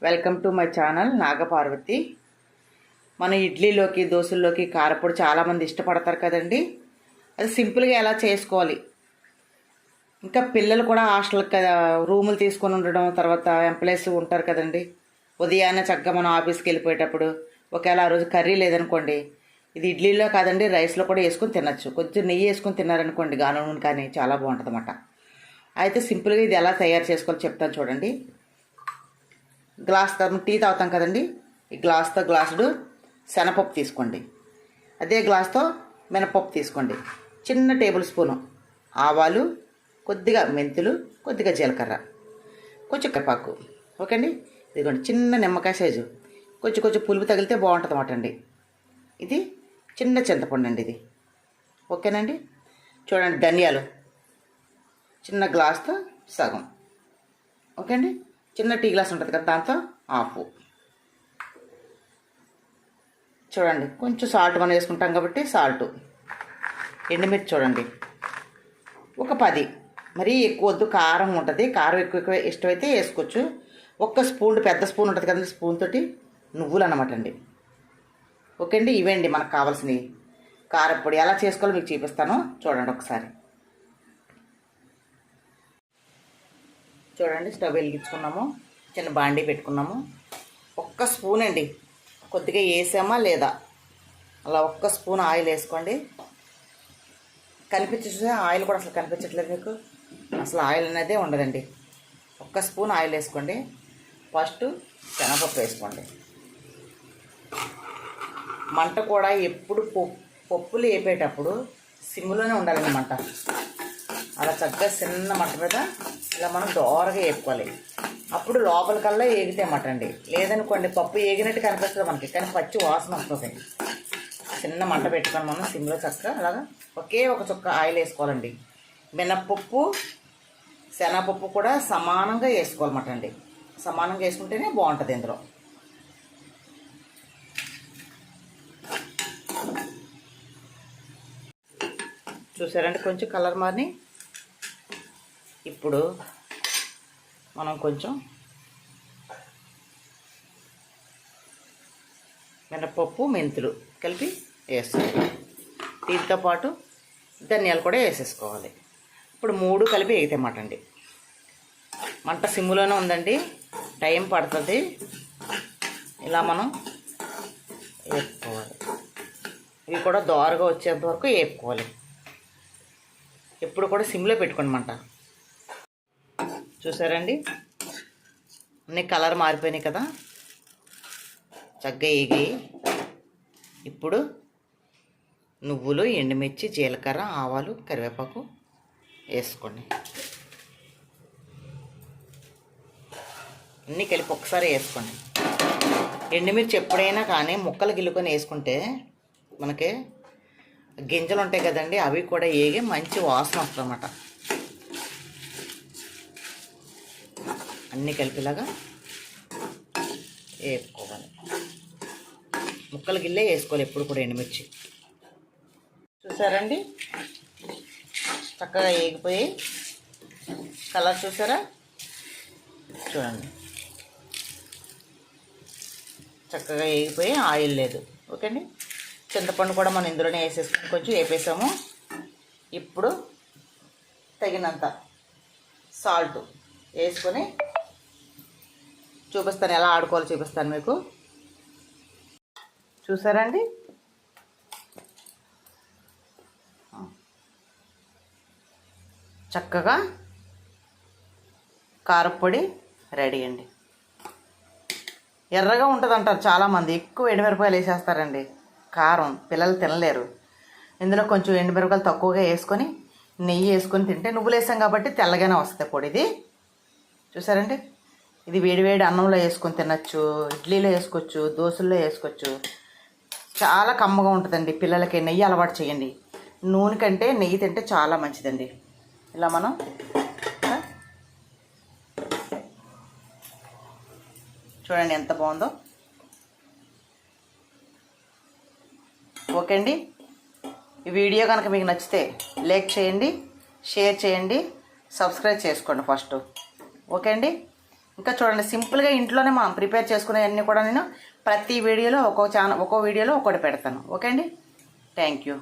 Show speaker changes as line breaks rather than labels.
Welcome to my channel Nagaparvathi. మన ఇడ్లీలోకి దోశల్లోకి కారపొడి చాలామంది ఇష్టపడతారు కదండి. అది సింపుల్గా ఎలా చేసుకోవాలి, ఇంకా పిల్లలు కూడా హాస్టల్ రూములు తీసుకొని ఉండడం, తర్వాత ఎంప్లాయీస్ ఉంటారు కదండి. ఉదయాన్నే చక్కగా మనం ఆఫీస్కి వెళ్ళిపోయేటప్పుడు ఒకవేళ ఆ రోజు కర్రీ లేదనుకోండి, ఇది ఇడ్లీలో కాదండి రైస్లో కూడా వేసుకొని తినచ్చు. కొంచెం నెయ్యి వేసుకొని తిన్నారనుకోండి, గాను నూనె కానీ చాలా బాగుంటుంది అన్నమాట. అయితే సింపుల్గా ఇది ఎలా తయారు చేసుకోవాలో చెప్తాను చూడండి. గ్లాస్ టీ తాగుతాం కదండి, ఈ గ్లాస్తో గ్లాసుడు శనగపప్పు తీసుకోండి. అదే గ్లాస్తో మినపప్పు తీసుకోండి. చిన్న టేబుల్ స్పూను ఆవాలు, కొద్దిగా మెంతులు, కొద్దిగా జీలకర్ర, కొంచెం కరివేపాకు. ఓకే అండి. ఇదిగోండి చిన్న నిమ్మకాయ సైజు, కొంచెం పులుపు తగిలితే బాగుంటుంది అన్నమాట అండి. ఇది చిన్న చింతపండు అండి ఇది. ఓకేనండి. చూడండి ధనియాలు చిన్న గ్లాస్తో సగం. ఓకే అండి. చిన్న టీ గ్లాస్ ఉంటుంది కదా, దాంతో హాఫ్. చూడండి కొంచెం సాల్ట్ మనం వేసుకుంటాం కాబట్టి సాల్ట్. ఎండుమిర్చి చూడండి ఒక 10. మరీ ఎక్కువ వద్దు, కారం ఉంటుంది. కారం ఎక్కువ ఇష్టమైతే వేసుకోవచ్చు. ఒక్క స్పూన్, పెద్ద స్పూన్ ఉంటుంది కదండి, స్పూన్ తోటి నువ్వులు అన్నమాట అండి. ఓకే అండి. ఇవేండి మనకు కావాల్సినవి. కారపొడి ఎలా చేసుకోవాలో మీకు చూపిస్తాను చూడండి ఒకసారి. చూడండి, స్టవ్ వెలిగించుకున్నాము, చిన్న బాండీ పెట్టుకున్నాము. ఒక్క స్పూన్ అండి, కొద్దిగా వేసామా లేదా అలా ఒక్క స్పూన్ ఆయిల్ వేసుకోండి. కనిపించే ఆయిల్ కూడా అసలు కనిపించట్లేదు మీకు, అసలు ఆయిల్ అనేదే ఉండదండి. ఒక్క స్పూన్ ఆయిల్ వేసుకోండి. ఫస్ట్ శనగపప్పు వేసుకోండి. మంట కూడా ఎప్పుడు పప్పులు వేపేటప్పుడు సిమ్లోనే ఉండాలండి మంట. అలా చక్కగా చిన్న మంట మీద ఇలా మనం దోరగా వేపుకోవాలి. అప్పుడు లోపలికల్లా ఏగితే మాట అండి. లేదనుకోండి పప్పు ఏగినట్టు కనిపిస్తుంది మనకి, కానీ పచ్చి వాసన వస్తుంది. చిన్న మంట పెట్టుకొని మనం సిమ్లో చక్కగా అలాగా ఒకే ఒక చుక్క ఆయిల్ వేసుకోవాలండి. మినప్పప్పు శనగపప్పు కూడా సమానంగా వేసుకోవాలన్నమాట అండి. సమానంగా వేసుకుంటేనే బాగుంటుంది ఇందులో. చూసారండి కొంచెం కలర్ మారిని. ఇప్పుడు మనం కొంచెం మినపప్పు మెంతులు కలిపి వేసుకోవాలి. దీంతో పాటు ధనియాలు కూడా వేసేసుకోవాలి. ఇప్పుడు 3 కలిపి వేగితేమాట అండి. మంట సిమ్లోనే ఉందండి, టైం పడుతుంది. ఇలా మనం వేపుకోవాలి. ఇవి కూడా దోరగా వచ్చేంత వరకు వేపుకోవాలి. ఎప్పుడు కూడా సిమ్లో పెట్టుకోండి మంట. చూసారండి అన్నీ కలర్ మారిపోయినాయి కదా, చక్కగా వేగి. ఇప్పుడు నువ్వులు, ఎండుమిర్చి, జీలకర్ర, ఆవాలు, కరివేపాకు వేసుకోండి. అన్నీ కలిపి ఒకసారి వేసుకోండి. ఎండుమిర్చి ఎప్పుడైనా కానీ ముక్కలు గిల్లుకొని వేసుకుంటే మనకి గింజలు ఉంటాయి కదండి, అవి కూడా వేగి మంచి వాసన వస్తుంది అన్నమాట. అన్నీ కలిపిలాగా వేపుకోవాలి. ముక్కలు గిల్లే వేసుకోవాలి ఎప్పుడు కూడా ఎండుమిర్చి. చూసారండి చక్కగా వేగిపోయి కలర్ చూసారా, చూడండి చక్కగా వేగిపోయి ఆయిల్ లేదు. ఓకే అండి. చింతపండు కూడా మనం ఇందులోనే వేసేసుకొని కొంచెం వేపేసాము. ఇప్పుడు తగినంత సాల్ట్ వేసుకొని చూపిస్తాను, ఎలా ఆడుకోవాలో చూపిస్తాను మీకు. చూసారండి చక్కగా కారపొడి రెడీ అండి. ఎర్రగా ఉంటుంది అంటారు చాలామంది, ఎక్కువ ఎండుమిరపకాయలు వేసేస్తారండి. కారం పిల్లలు తినలేరు. ఇందులో కొంచెం ఎండుమిరపకాయలు తక్కువగా వేసుకొని నెయ్యి వేసుకొని తింటే, నువ్వులు వేసాం కాబట్టి తెల్లగానే వస్తుంది పొడి ఇది. చూసారండి, ఇది వేడివేడి అన్నంలో వేసుకొని తినచ్చు, ఇడ్లీలో వేసుకోవచ్చు, దోశల్లో వేసుకోవచ్చు. చాలా కమ్మగా ఉంటుందండి. పిల్లలకి నెయ్యి అలవాటు చేయండి. నూనె కంటే నెయ్యి తింటే చాలా మంచిదండి. ఇలా మనం చూడండి ఎంత బాగుందో. ఓకే అండి. ఈ వీడియో కనుక మీకు నచ్చితే లైక్ చేయండి, షేర్ చేయండి, సబ్స్క్రైబ్ చేసుకోండి ఫస్ట్. ఓకే అండి. ఇంకా చూడండి, సింపుల్గా ఇంట్లోనే మనం ప్రిపేర్ చేసుకునేవన్నీ కూడా నేను ప్రతి వీడియోలో ఒక్కో వీడియోలో ఒక్కొక్కటి పెడతాను. ఓకే అండి, థ్యాంక్ యూ.